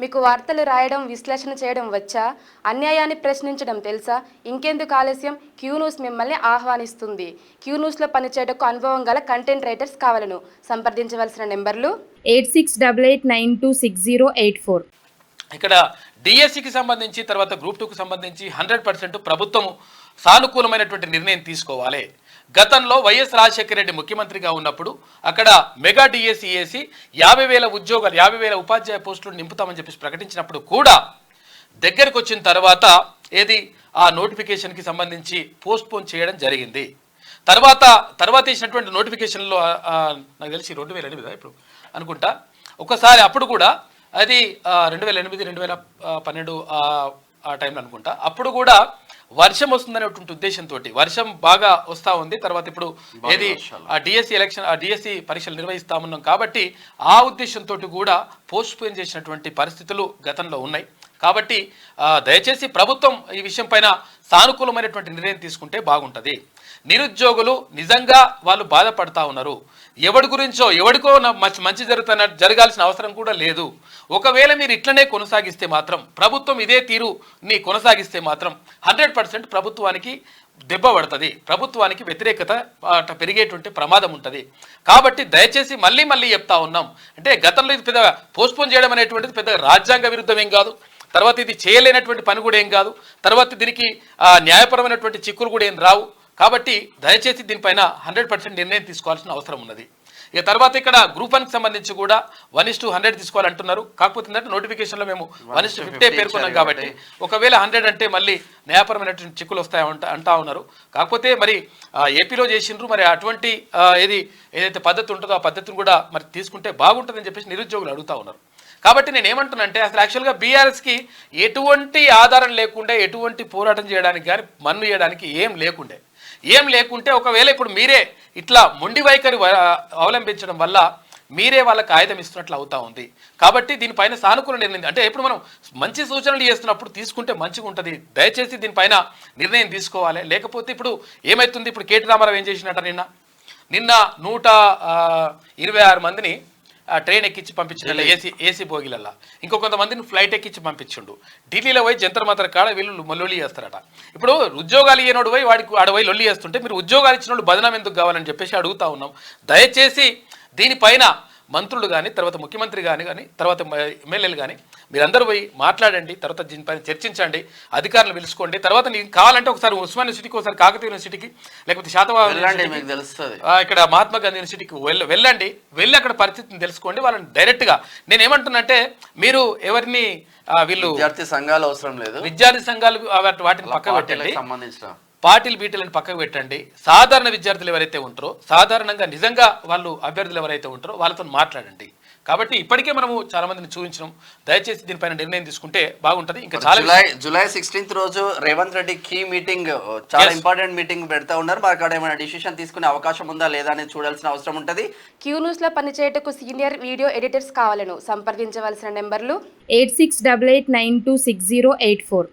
మీకు వార్తలు రాయడం, విశ్లేషణ చేయడం వచ్చా? అన్యాయాన్ని ప్రశ్నించడం తెలుసా? ఇంకెందుకు ఆలస్యం? క్యూ న్యూస్ మిమ్మల్ని ఆహ్వానిస్తుంది. క్యూ న్యూస్లో పనిచేయటకు అనుభవం గల కంటెంట్ రైటర్స్ కావాలను. సంప్రదించవలసిన నెంబర్లు 8688926084. ఇక్కడ డిఎస్సికి సంబంధించి తర్వాత గ్రూప్ 2కి సంబంధించి 100% ప్రభుత్వము సానుకూలమైనటువంటి నిర్ణయం తీసుకోవాలి. గతంలో వైఎస్ రాజశేఖర రెడ్డి ముఖ్యమంత్రిగా ఉన్నప్పుడు అక్కడ మెగా డిఎస్సి వేసి 50,000 ఉద్యోగాలు 50,000 ఉపాధ్యాయ పోస్టులు నింపుతామని చెప్పేసి ప్రకటించినప్పుడు కూడా దగ్గరకు వచ్చిన తర్వాత ఆ నోటిఫికేషన్కి సంబంధించి పోస్ట్పోన్ చేయడం జరిగింది. తర్వాత ఇచ్చినటువంటి నోటిఫికేషన్లో నాకు తెలిసి 2008 ఇప్పుడు అనుకుంటా ఒకసారి అప్పుడు కూడా అది 2008 2012 ఆ టైంలో అనుకుంటా అప్పుడు కూడా వర్షం వస్తుందనేటువంటి ఉద్దేశంతో వర్షం బాగా వస్తూ ఉంది. తర్వాత ఇప్పుడు డిఎస్సి పరీక్షలు నిర్వహిస్తామన్నాం కాబట్టి ఆ ఉద్దేశంతో కూడా పోస్ట్పోన్ చేసినటువంటి పరిస్థితులు గతంలో ఉన్నాయి. కాబట్టి దయచేసి ప్రభుత్వం ఈ విషయం పైన సానుకూలమైనటువంటి నిర్ణయం తీసుకుంటే బాగుంటుంది. నిరుద్యోగులు నిజంగా వాళ్ళు బాధపడతా ఉన్నారు. ఎవడికో మంచి జరగాల్సిన అవసరం కూడా లేదు. ఒకవేళ మీరు ఇట్లనే కొనసాగిస్తే మాత్రం ప్రభుత్వం ఇదే తీరుని కొనసాగిస్తే మాత్రం 100% ప్రభుత్వానికి దెబ్బ పడుతుంది. ప్రభుత్వానికి వ్యతిరేకత పెరిగేటువంటి ప్రమాదం ఉంటుంది. కాబట్టి దయచేసి మళ్ళీ చెప్తా ఉన్నాం. అంటే గతంలో ఇది పెద్ద పోస్ట్పోన్ చేయడం అనేటువంటిది పెద్ద రాజ్యాంగ విరుద్ధం ఏం కాదు. తర్వాత ఇది చేయలేనటువంటి పని కూడా ఏం కాదు. తర్వాత దీనికి న్యాయపరమైనటువంటి చిక్కులు కూడా ఏం రావు. కాబట్టి దయచేసి దీనిపైన 100% నిర్ణయం తీసుకోవాల్సిన అవసరం ఉన్నది. ఇక తర్వాత ఇక్కడ గ్రూప్ 1కి సంబంధించి కూడా 1:100 తీసుకోవాలంటున్నారు. కాకపోతే ఏంటంటే నోటిఫికేషన్లో మేము 1:50 పేర్కొన్నాం కాబట్టి ఒకవేళ 100 అంటే మళ్ళీ న్యాయపరమైనటువంటి చిక్కులు వస్తాయి అంటా ఉన్నారు. కాకపోతే మరి ఏపీలో చేసిండ్రు, మరి అటువంటి ఏదైతే పద్ధతి ఉంటుందో ఆ పద్ధతిని కూడా మరి తీసుకుంటే బాగుంటుందని చెప్పేసి నిరుద్యోగులు అడుగుతూ ఉన్నారు. కాబట్టి నేను ఏమంటున్నానంటే అసలు యాక్చువల్గా బీఆర్ఎస్కి ఎటువంటి ఆధారం లేకుండా ఎటువంటి పోరాటం చేయడానికి కానీ మన్ను చేయడానికి ఏం లేకుంటే ఒకవేళ ఇప్పుడు మీరే ఇట్లా మొండి వైఖరి అవలంబించడం వల్ల మీరే వాళ్ళకి ఆయుధం ఇస్తున్నట్లు అవుతా ఉంది. కాబట్టి దీనిపైన సానుకూల నిర్ణయం అంటే ఇప్పుడు మనం మంచి సూచనలు చేస్తున్నప్పుడు తీసుకుంటే మంచిగా ఉంటుంది. దయచేసి దీనిపైన నిర్ణయం తీసుకోవాలి. లేకపోతే ఇప్పుడు ఏమవుతుంది, ఇప్పుడు కేటీ రామారావు ఏం చేసినట్ట నిన్న 126 మందిని ట్రైన్ ఎక్కించి పంపించిండు ఏసీ బోగిలల్లా. కొంతమందిని ఫ్లైట్ ఎక్కించి పంపించిండు. ఢిల్లీలో పోయి జంతర్ మంతర్ కాడ వీళ్ళు లొల్లి చేస్తారట. ఇప్పుడు ఉద్యోగాలు ఇయ్యనోడు పోయి వాడికి ఆడపోయి లొల్లి చేస్తుంటే మీరు ఉద్యోగాలు ఇచ్చిన వాళ్ళు బదనాం ఎందుకు కావాలని చెప్పేసి అడుగుతా ఉన్నాం. దయచేసి దీనిపైన మంత్రులు కానీ తర్వాత ముఖ్యమంత్రి కానీ తర్వాత ఎమ్మెల్యేలు కానీ మీరందరూ పోయి మాట్లాడండి. తర్వాత దీనిపైన చర్చించండి, అధికారులు పిలుచుకోండి. తర్వాత నీకు కావాలంటే ఒకసారి ఉస్మాన్ యూనివర్సిటీకి, ఒకసారి కాకతీయ యూనివర్సిటీకి, లేకపోతే శాతవాహన ఇక్కడ మహాత్మా గాంధీ యూనివర్సిటీకి వెళ్ళి అక్కడ పరిస్థితిని తెలుసుకోండి. వాళ్ళని డైరెక్ట్గా నేనేమంటున్నంటే మీరు ఎవరిని వీళ్ళు విద్యార్థి సంఘాలు అవసరం లేదు, విద్యార్థి సంఘాలు వాటిని పక్క పెట్టండి, పార్టీలు బీటీలను పక్కకు పెట్టండి. సాధారణ విద్యార్థులు ఎవరైతే ఉంటారో, సాధారణంగా నిజంగా వాళ్ళు అభ్యర్థులు ఎవరైతే ఉంటారో వాళ్ళతో మాట్లాడండి. కాబట్టి ఇప్పటికే మనము చాలా మందిని చూపించినాం. దయచేసి దీనిపైన నిర్ణయం తీసుకుంటే బాగుంటది. ఇంకా చాలా జూలై 16th రోజు రేవంత్ రెడ్డి కీ మీటింగ్, చాలా ఇంపార్టెంట్ మీటింగ్ పెడతా ఉన్నారు. మరి అక్కడ ఏమైనా డిసిషన్ తీసుకునే అవకాశం ఉందా లేదా అనేది చూడాల్సిన అవసరం ఉంటుంది. క్యూ న్యూస్ లో పనిచేయటకు సీనియర్ వీడియో ఎడిటర్స్ కావాలను. సంప్రదించవలసిన నెంబర్లు 8688926084.